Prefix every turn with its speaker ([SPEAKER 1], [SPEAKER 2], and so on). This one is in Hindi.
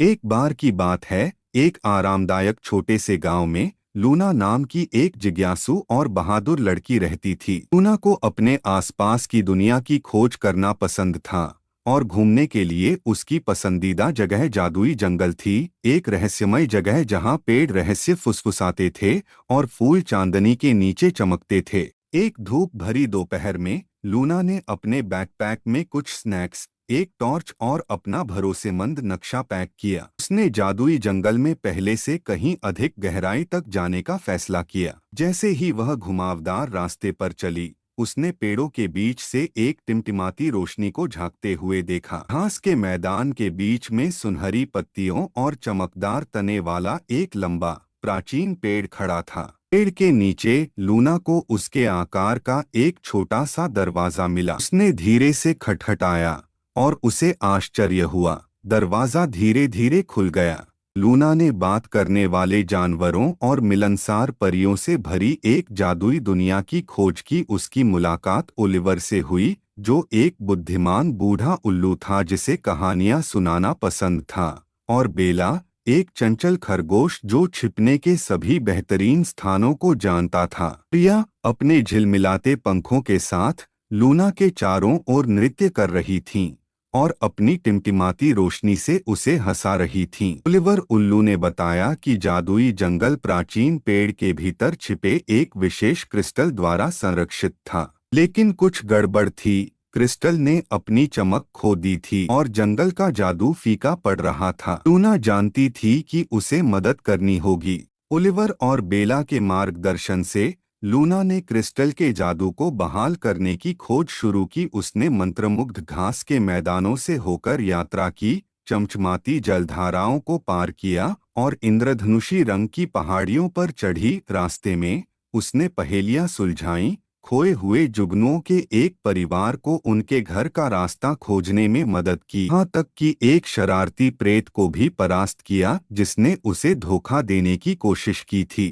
[SPEAKER 1] एक बार की बात है, एक आरामदायक छोटे से गांव में लूना नाम की एक जिज्ञासु और बहादुर लड़की रहती थी। लूना को अपने आसपास की दुनिया की खोज करना पसंद था और घूमने के लिए उसकी पसंदीदा जगह जादुई जंगल थी, एक रहस्यमय जगह जहां पेड़ रहस्य फुसफुसाते थे और फूल चांदनी के नीचे चमकते थे। एक धूप भरी दोपहर में लूना ने अपने बैकपैक में कुछ स्नैक्स, एक टॉर्च और अपना भरोसेमंद नक्शा पैक किया। उसने जादुई जंगल में पहले से कहीं अधिक गहराई तक जाने का फैसला किया। जैसे ही वह घुमावदार रास्ते पर चली, उसने पेड़ों के बीच से एक टिमटिमाती रोशनी को झांकते हुए देखा। घास के मैदान के बीच में सुनहरी पत्तियों और चमकदार तने वाला एक लंबा प्राचीन पेड़ खड़ा था। पेड़ के नीचे लूना को उसके आकार का एक छोटा सा दरवाजा मिला। उसने धीरे से खटखटाया और उसे आश्चर्य हुआ। दरवाजा धीरे धीरे खुल गया। लूना ने बात करने वाले जानवरों और मिलनसार परियों से भरी एक जादुई दुनिया की खोज की। उसकी मुलाकात ओलिवर से हुई, जो एक बुद्धिमान बूढ़ा उल्लू था जिसे कहानियां सुनाना पसंद था, और बेला, एक चंचल खरगोश जो छिपने के सभी बेहतरीन स्थानों को जानता था। प्रिया अपने झिलमिलाते पंखों के साथ लूना के चारों ओर नृत्य कर रही थीं और अपनी टिमटिमाती रोशनी से उसे हंसा रही थीं। ओलिवर उल्लू ने बताया कि जादुई जंगल प्राचीन पेड़ के भीतर छिपे एक विशेष क्रिस्टल द्वारा संरक्षित था। लेकिन कुछ गड़बड़ थी। क्रिस्टल ने अपनी चमक खो दी थी और जंगल का जादू फीका पड़ रहा था। लूना जानती थी कि उसे मदद करनी होगी। ओलिवर और बेला के मार्गदर्शन से लूना ने क्रिस्टल के जादू को बहाल करने की खोज शुरू की। उसने मंत्रमुग्ध घास के मैदानों से होकर यात्रा की, चमचमाती जलधाराओं को पार किया और इंद्रधनुषी रंग की पहाड़ियों पर चढ़ी। रास्ते में उसने पहेलियां सुलझाईं, खोए हुए जुगनुओं के एक परिवार को उनके घर का रास्ता खोजने में मदद की, यहाँ तक कि एक शरारती प्रेत को भी परास्त किया जिसने उसे धोखा देने की कोशिश की थी।